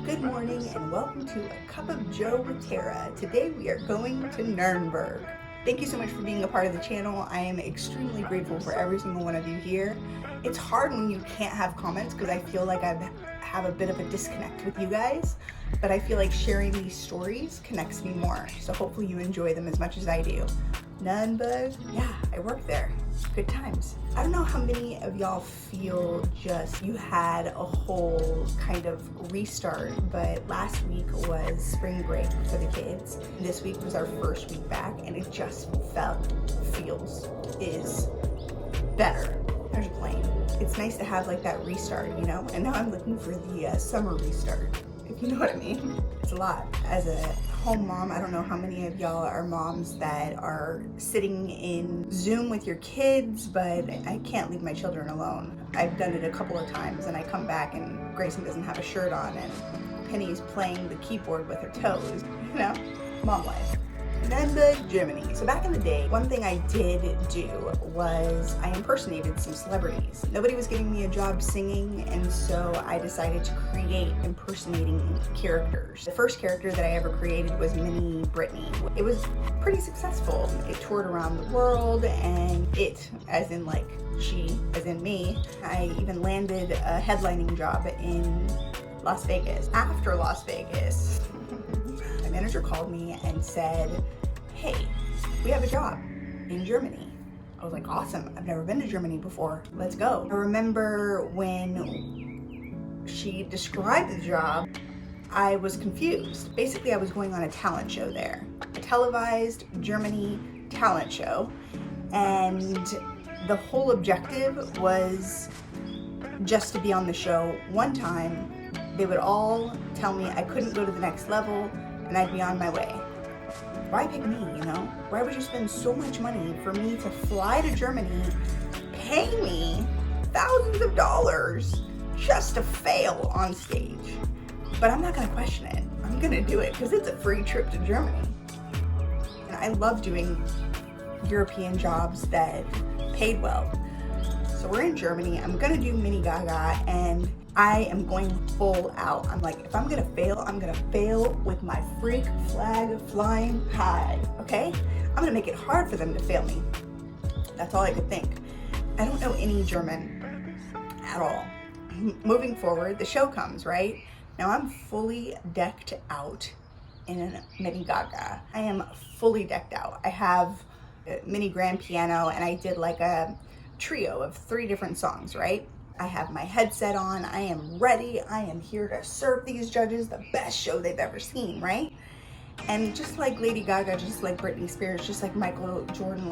Good morning and welcome to A Cup of Joe with Tara. Today we are going to Nürnberg. Thank you so much for being a part of the channel. I am extremely grateful for every single one of you here. It's hard when you can't have comments because I feel like I have a bit of a disconnect with you guys, but I feel like sharing these stories connects me more. So hopefully you enjoy them as much as I do. Nürnberg, yeah, I work there. Good times. I don't know how many of y'all feel just you had a whole kind of restart, but last week was spring break for the kids. This week was our first week back and it just is better. There's a plane. It's nice to have like that restart, you know? And now I'm looking for the summer restart, if you know what I mean. It's a lot. As a home mom, I don't know how many of y'all are moms that are sitting in Zoom with your kids, but I can't leave my children alone. I've done it a couple of times and I come back and Grayson doesn't have a shirt on and Penny's playing the keyboard with her toes, you know, mom life. Nürnberg, Germany. So back in the day, one thing I did do was I impersonated some celebrities. Nobody was giving me a job singing, and so I decided to create impersonating characters. The first character that I ever created was Mini Britney. It was pretty successful. It toured around the world, and it, as in like she, as in me, I even landed a headlining job in Las Vegas. After Las Vegas, my manager called me and said, hey, we have a job in Germany. I was like, awesome, I've never been to Germany before, let's go. I remember when she described the job, I was confused. Basically, I was going on a talent show there, a televised Germany talent show, and the whole objective was just to be on the show one time. They would all tell me I couldn't go to the next level, and I'd be on my way. Why pick me, you know? Why would you spend so much money for me to fly to Germany, pay me thousands of dollars just to fail on stage? But I'm not gonna question it. I'm gonna do it because it's a free trip to Germany. And I love doing European jobs that paid well. So we're in Germany, I'm gonna do Mini Gaga, and I am going full out. I'm like, if I'm gonna fail with my freak flag flying high, okay? I'm gonna make it hard for them to fail me. That's all I could think. I don't know any German at all. Moving forward, the show comes, right? Now I'm fully decked out in a Mini Gaga. I am fully decked out. I have a mini grand piano and I did like a trio of 3 different songs, right? I have my headset on, I am ready, I am here to serve these judges the best show they've ever seen, right? And just like Lady Gaga, just like Britney Spears, just like Michael Jordan,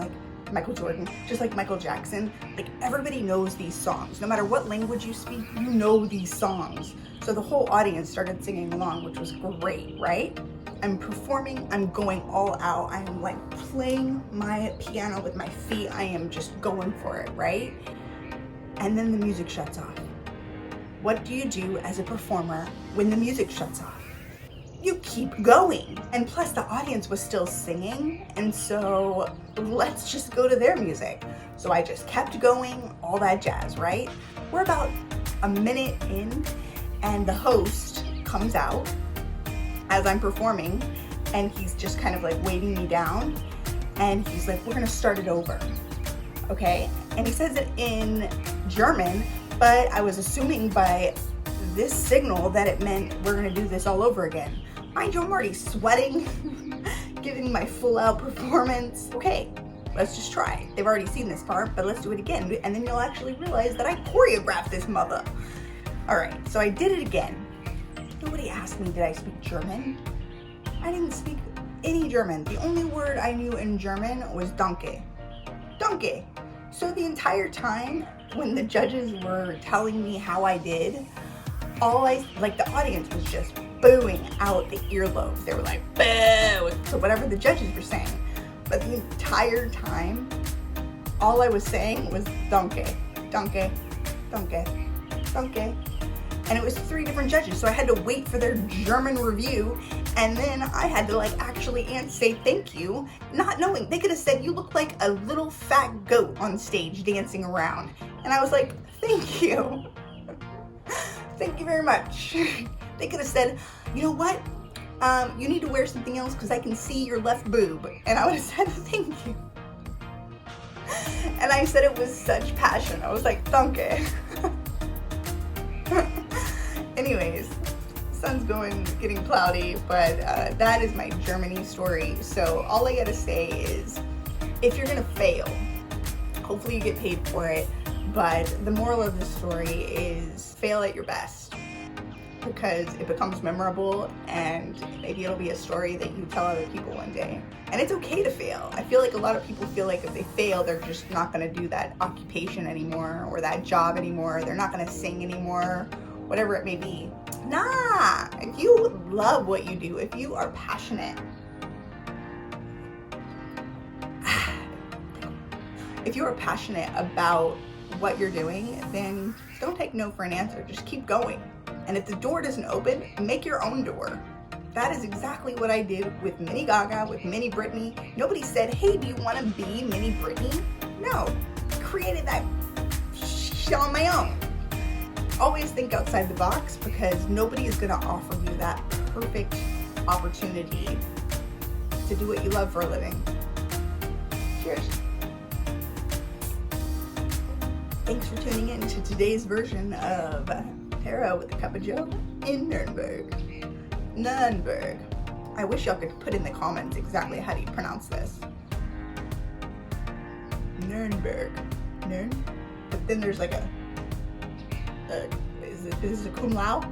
just like Michael Jackson, like everybody knows these songs. No matter what language you speak, you know these songs. So the whole audience started singing along, which was great, right? I'm performing, I'm going all out, I am like playing my piano with my feet, I am just going for it, right? And then the music shuts off. What do you do as a performer when the music shuts off? You keep going. And plus the audience was still singing, and so let's just go to their music. So I just kept going, all that jazz, right? We're about a minute in, and the host comes out as I'm performing, and he's just kind of like waving me down, and he's like, we're gonna start it over, okay? And he says it in German, but I was assuming by this signal that it meant we're gonna do this all over again. Mind you, I'm already sweating, giving my full out performance. Okay, let's just try. They've already seen this part, but let's do it again. And then you'll actually realize that I choreographed this mother. All right, so I did it again. Nobody asked me, did I speak German? I didn't speak any German. The only word I knew in German was danke. Danke. So the entire time when the judges were telling me how I did, the audience was just booing out the earlobes. They were like, boo, so whatever the judges were saying. But the entire time, all I was saying was danke, danke, danke, danke. And it was 3 different judges, so I had to wait for their German review, and then I had to like actually say thank you, not knowing. They could have said, you look like a little fat goat on stage dancing around. And I was like, thank you. Thank you very much. They could have said, you know what? You need to wear something else because I can see your left boob. And I would have said, thank you. And I said it with such passion. I was like, danke. Anyways, sun's getting cloudy, but that is my Germany story. So all I gotta say is, if you're gonna fail, hopefully you get paid for it. But the moral of the story is fail at your best, because it becomes memorable and maybe it'll be a story that you tell other people one day. And it's okay to fail. I feel like a lot of people feel like if they fail, they're just not gonna do that occupation anymore or that job anymore. They're not gonna sing anymore, whatever it may be. Nah, if you love what you do, if you are passionate, if you are passionate about what you're doing, then don't take no for an answer. Just keep going. And if the door doesn't open, make your own door. That is exactly what I did with Mini Gaga, with Mini Britney. Nobody said, hey, do you want to be Mini Britney? No, I created that shit on my own. Always think outside the box, because nobody is gonna offer you that perfect opportunity to do what you love for a living. Cheers. Thanks for tuning in to today's version of Tara with a Cup of Joe in Nürnberg. Nürnberg. I wish y'all could put in the comments exactly how do you pronounce this. Nürnberg. But then there's like is it cum laude?